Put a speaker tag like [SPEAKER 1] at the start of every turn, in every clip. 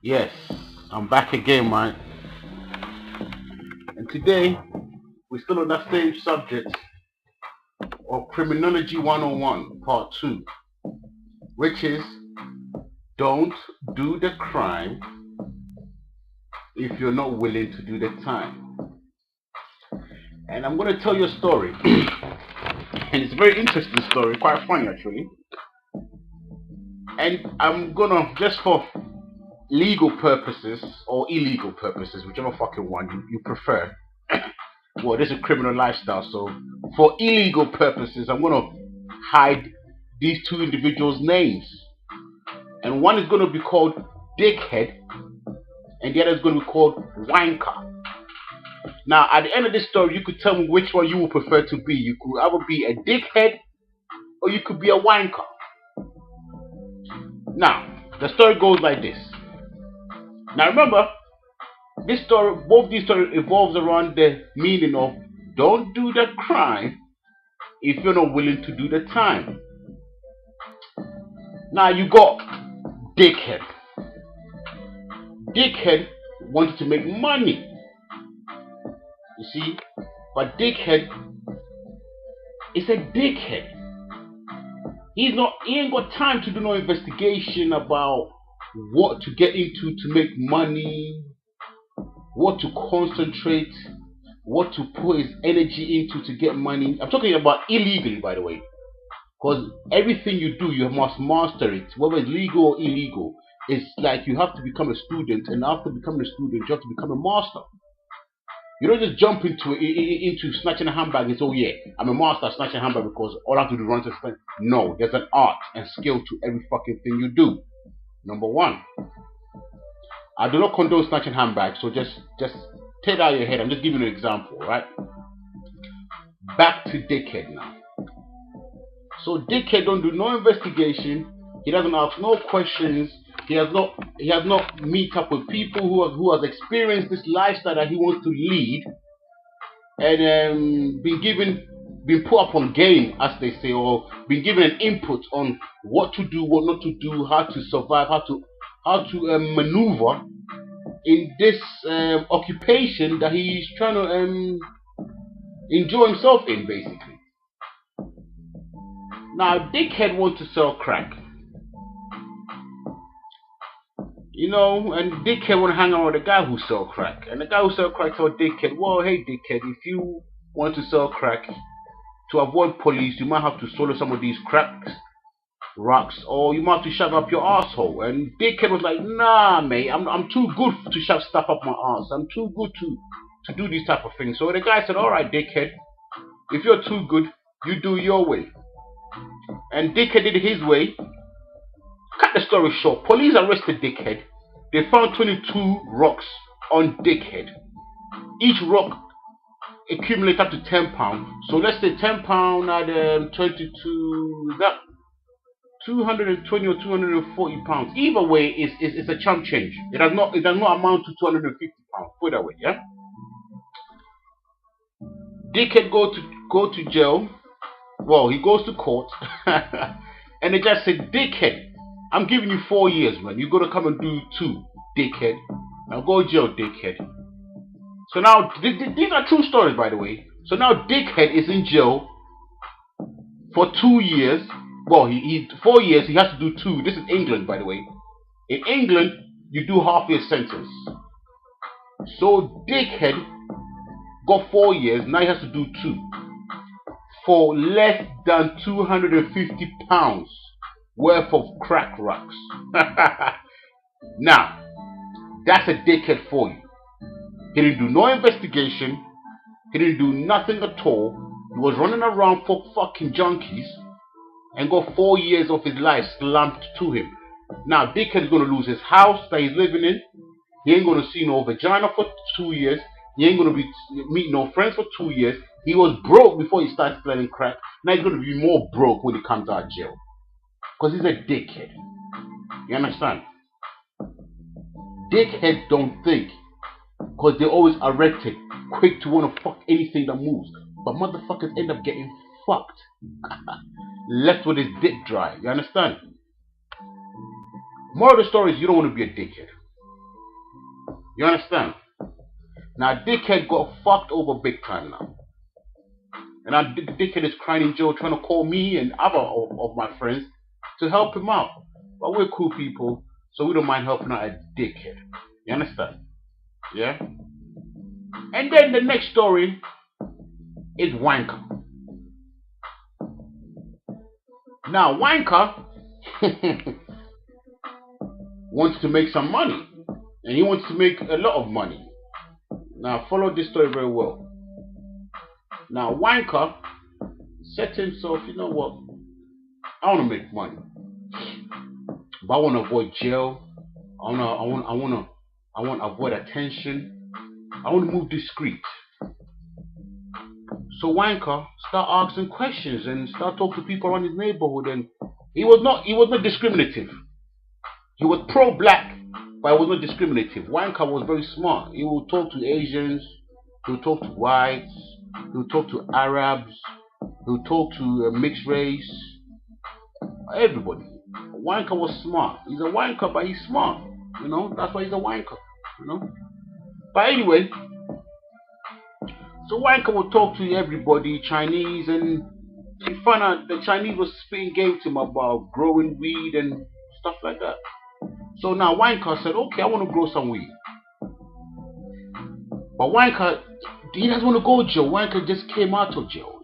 [SPEAKER 1] Yes, I'm back again, man. And today we're still on that same subject of Criminology 101, Part 2, which is don't do the crime if you're not willing to do the time. And I'm going to tell you a story. And it's a very interesting story, quite funny actually. And I'm going to, just for legal purposes or illegal purposes, whichever fucking one you prefer. Well, this is a criminal lifestyle, so for illegal purposes, I'm going to hide these two individuals' names. And one is going to be called Dickhead, and the other is going to be called Wanker. Now, at the end of this story, you could tell me which one you would prefer to be. You could either be a dickhead or you could be a wanker. Now, the story goes like this. Now, remember, this story, both these stories evolves around the meaning of don't do the crime if you're not willing to do the time. Now, you got Dickhead. Dickhead wanted to make money. You see? But Dickhead is a dickhead. He ain't got time to do no investigation about what to get into to make money, what to concentrate, what to put his energy into to get money. I'm talking about illegally, by the way. Because everything you do, you must master it, whether it's legal or illegal. It's like you have to become a student, and after becoming a student, you have to become a master. You don't just jump into snatching a handbag and say, oh yeah, I'm a master at snatching a handbag because all I have to do is run to spend. No, there's an art and skill to every fucking thing you do. Number one, I do not condone snatching handbags, so just take that out of your head. I'm just giving you an example, right? Back to Dickhead now. So Dickhead don't do no investigation. He doesn't ask no questions. He has not meet up with people who has experienced this lifestyle that he wants to lead, and been put up on game, as they say, or been given an input on what to do, what not to do, how to survive, how to maneuver in this occupation that he's trying to enjoy himself in, basically. Now, Dickhead wants to sell crack. You know, and Dickhead want to hang out with a guy who sell crack. And the guy who sell crack told Dickhead, well, hey Dickhead, if you want to sell crack, to avoid police, you might have to swallow some of these crack rocks, or you might have to shove up your asshole. And Dickhead was like, nah, mate, I'm too good to shove stuff up my ass. I'm too good to do these type of things. So the guy said, alright, Dickhead, if you're too good, you do your way. And Dickhead did his way. Cut the story short, police arrested Dickhead. They found 22 rocks on Dickhead. Each rock accumulates up to £10. So let's say £10 at 22, is that 220 or £240? Either way, it's a chump change. It does not amount to £250. Put it that way, yeah. Dickhead go to jail. Well, he goes to court, and they just said, Dickhead, I'm giving you 4 years, man. You gotta come and do 2, Dickhead. Now go to jail, Dickhead. So now, these are true stories, by the way. So now Dickhead is in jail for 2 years. Well, he 4 years, he has to do 2. This is England, by the way. In England, you do half your sentence. So Dickhead got 4 years, now he has to do 2. For less than £250 worth of crack rocks. Now, that's a dickhead for you. He didn't do no investigation. He didn't do nothing at all. He was running around for fucking junkies and got 4 years of his life slammed to him. Now, dickhead is going to lose his house that he's living in. He ain't going to see no vagina for 2 years. He ain't going to be meeting no friends for 2 years. He was broke before he started selling crack. Now he's going to be more broke when he comes out of jail. Because he's a dickhead. You understand? Dickheads don't think. Because they're always erected, quick to want to fuck anything that moves. But motherfuckers end up getting fucked. Left with his dick dry. You understand? More of the story is you don't want to be a dickhead. You understand? Now dickhead got fucked over big time now. And now dickhead is crying in jail trying to call me and other of my friends to help him out. But we're cool people, so we don't mind helping out a dickhead. You understand? Yeah? And then the next story is Wanker. Now Wanker wants to make some money. And he wants to make a lot of money. Now follow this story very well. Now Wanker said to himself, you know what? I want to make money. But I want to avoid jail. I want to avoid attention. I want to move discreet. So Wanker start asking questions and start talking to people around his neighborhood, and he was not discriminative. He was pro-black, but he was not discriminative. Wanker was very smart. He would talk to Asians, he would talk to whites, he would talk to Arabs, he would talk to mixed race, everybody. Wanker was smart. He's a wanker, but he's smart. You know, that's why he's a wanker. You know. But anyway, so Wanker would talk to everybody, Chinese, and he found out the Chinese was spitting game to him about growing weed and stuff like that. So now Wanker said, okay, I want to grow some weed. But Wanker, he doesn't want to go to jail. Wanker just came out of jail.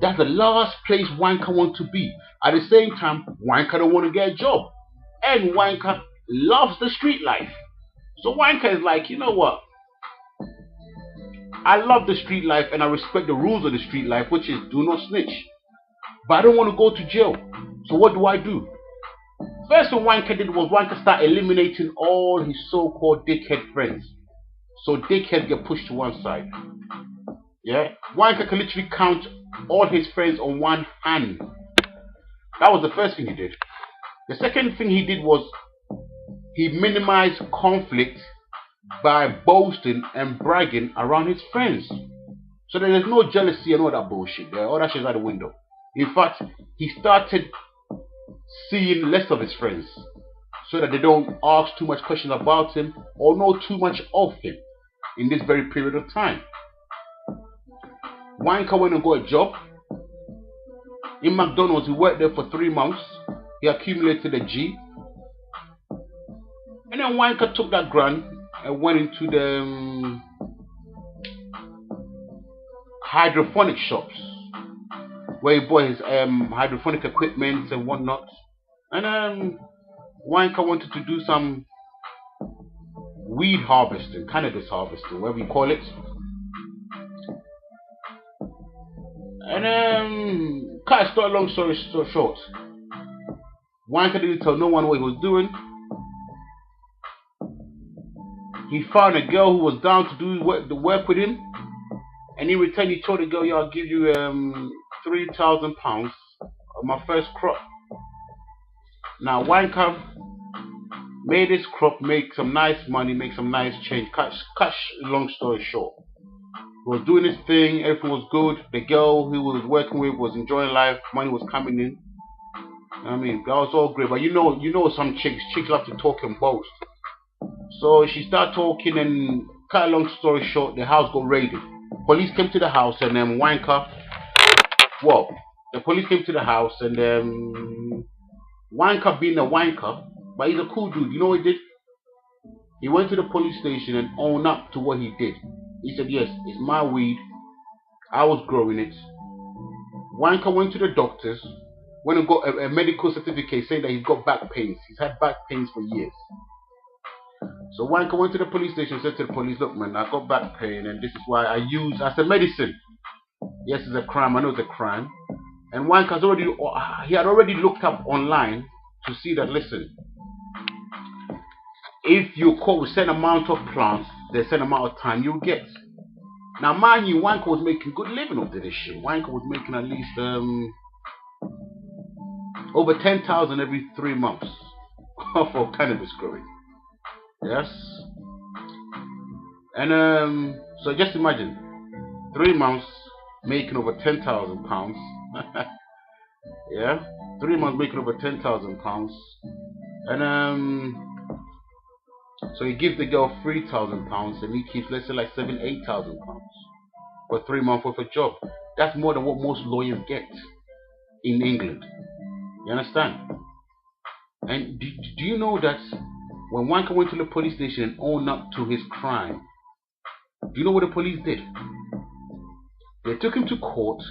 [SPEAKER 1] That's the last place Wanker wants to be. At the same time, Wanker don't want to get a job. And Wanker loves the street life. So Wanker is like, you know what? I love the street life and I respect the rules of the street life, which is do not snitch. But I don't want to go to jail. So what do? First thing Wanker did was Wanker start eliminating all his so-called dickhead friends. So dickhead get pushed to one side. Yeah? Wanker can literally count all his friends on one hand. That was the first thing he did. The second thing he did was he minimized conflict by boasting and bragging around his friends. So that there's no jealousy and all that bullshit there. All that shit's out the window. In fact, he started seeing less of his friends so that they don't ask too much questions about him or know too much of him in this very period of time. Wanker went and got a job in McDonald's. He worked there for 3 months. He accumulated a G. And then Wanker took that grand and went into the hydroponic shops where he bought his hydroponic equipment and whatnot. And Wanker wanted to do some weed harvesting, cannabis harvesting, whatever you call it. And cut a long story short, Wanker didn't tell no one what he was doing. He found a girl who was down to do the work with him, and in return he told the girl, "Yeah, I'll give you £3,000 of my first crop." Now Wanker made his crop, make some nice money, make some nice change. Cut long story short, he was doing his thing, everything was good. The girl he was working with was enjoying life, money was coming in. I mean, that was all great, but you know some chicks love to talk and boast. So she started talking, and cut a long story short, the house got raided. Police came to the house, and Wanker, well, the police came to the house, and Wanker being a wanker, but he's a cool dude. You know what he did? He went to the police station and owned up to what he did. He said, yes, it's my weed. I was growing it. Wanker went to the doctors, went and got a medical certificate saying that he's got back pains. He's had back pains for years. So Wanker went to the police station and said to the police, look man, I got back pain and this is why I use as a medicine. Yes, it's a crime. I know it's a crime. And Wanker had already looked up online to see that, listen, if you caught with a certain amount of plants, there's a certain amount of time you'll get. Now mind you, Wanker was making good living off this shit. Wanker was making at least over 10,000 every 3 months for cannabis growing. Yes. And so just imagine 3 months making over £10,000. Yeah, 3 months making over £10,000. And So he gives the girl £3,000 and he keeps, let's say, like £7,000, 8,000 for 3 months worth of job. That's more than what most lawyers get in England. You understand? And do you know that when Wanker went to the police station and owned up to his crime, do you know what the police did? They took him to court.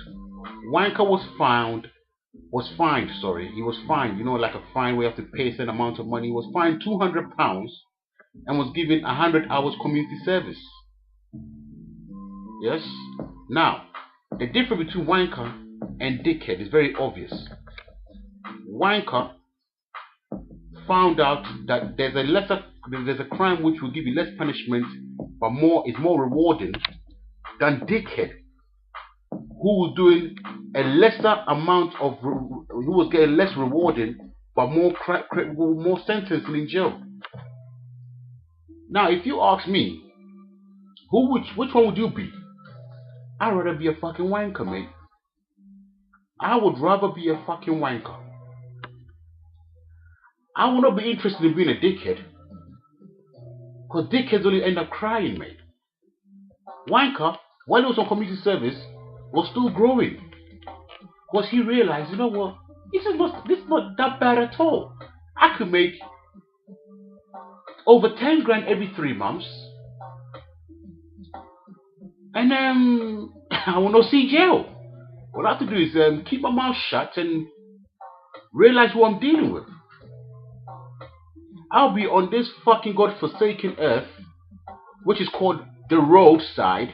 [SPEAKER 1] Wanker was fined. He was fined. You know, like a fine where you have to pay a certain amount of money. He was fined £200 and was given 100 hours community service. Yes? Now, the difference between Wanker and Dickhead is very obvious. Wanker found out that there's a crime which will give you less punishment but is more rewarding than Dickhead, who was doing a lesser amount of who was getting less rewarding but more sentencing in jail. Now if you ask me, which one would you be? I'd rather be a fucking wanker, mate. I would rather be a fucking wanker. I would not be interested in being a dickhead, because dickheads only end up crying, mate. Wanker, while he was on community service, was still growing, because he realized, you know what, this is not that bad at all. I could make over 10 grand every 3 months, and I will not see jail. What I have to do is keep my mouth shut and realize who I'm dealing with. I'll be on this fucking godforsaken earth, which is called the roadside,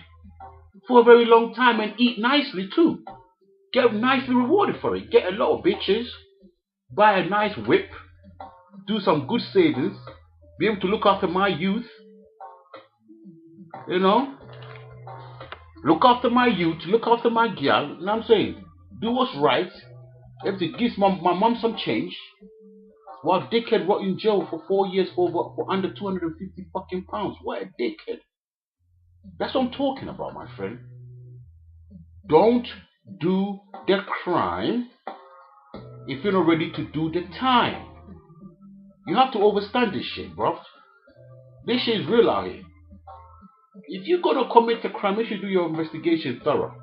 [SPEAKER 1] for a very long time and eat nicely too. Get nicely rewarded for it. Get a lot of bitches, buy a nice whip, do some good savings, be able to look after my youth, you know, look after my youth, look after my girl, you know what I'm saying? Do what's right. If it gives my mom some change, while dickhead rot in jail for 4 years for under 250 fucking pounds. What a dickhead. That's what I'm talking about, my friend. Don't do the crime if you're not ready to do the time. You have to understand this shit, bro. This shit is real out here. If you're gonna commit a crime, you should do your investigation thorough.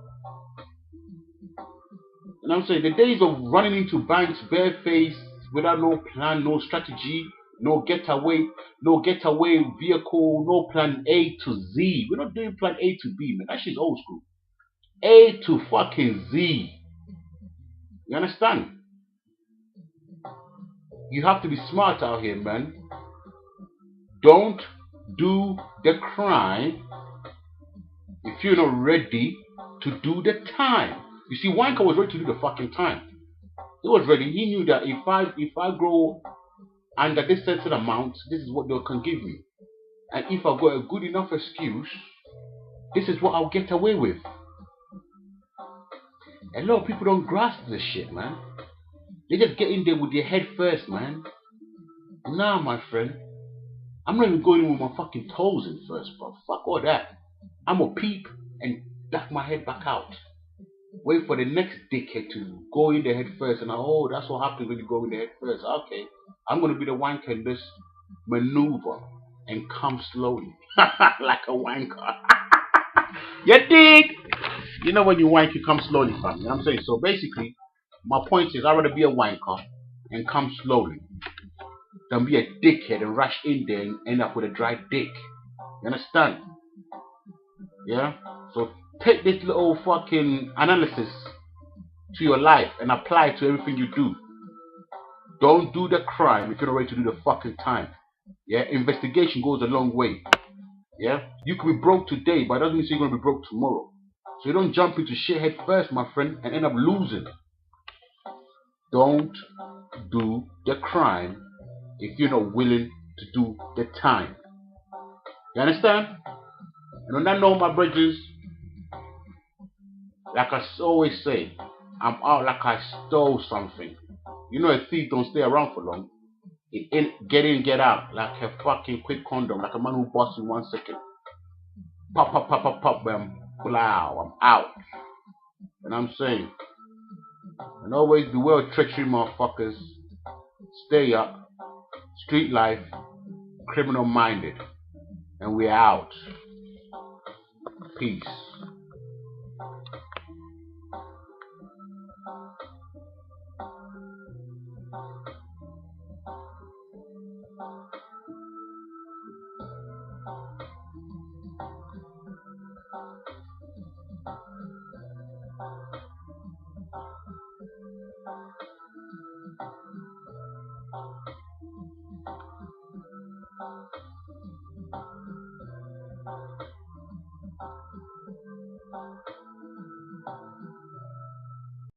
[SPEAKER 1] You know what I'm saying? The days of running into banks barefaced, without no plan, no strategy, no getaway vehicle, no plan A to Z. We're not doing plan A to B, man. That shit's old school. A to fucking Z. You understand? You have to be smart out here, man. Don't do the crime if you're not ready to do the time. You see, Wanker was ready to do the fucking time. He was ready. He knew that if I grow under this certain amount, this is what they can give me. And if I've got a good enough excuse, this is what I'll get away with. A lot of people don't grasp this shit, man. They just get in there with their head first, man. Nah, my friend. I'm not even going in with my fucking toes in first, bro. Fuck all that. I'm a peep and duck my head back out. Wait for the next dickhead to go in the head first, and that's what happens when you go in the head first. Okay, I'm gonna be the wanker in this maneuver and come slowly, like a wanker. You dig? You know when you wank, you come slowly, fam. You know what I'm saying? So basically, my point is, I'd rather be a wanker and come slowly than be a dickhead and rush in there and end up with a dry dick. You understand? Yeah? So take this little fucking analysis to your life and apply it to everything you do. Don't do the crime if you're not ready to do the fucking time. Yeah? Investigation goes a long way. Yeah? You could be broke today, but it doesn't mean you're going to be broke tomorrow. So you don't jump into shit head first, my friend, and end up losing. Don't do the crime if you're not willing to do the time. You understand? And on that note, my brothers, like I always say, I'm out like I stole something. You know a thief don't stay around for long. Get in, get out, like a fucking quick condom, like a man who busts in 1 second. Pop, pop, pop, pop, pop, bam, blow, I'm out. And I'm saying, and always beware of treachery, motherfuckers. Stay up, street life, Criminal Minded. And we're out. Peace.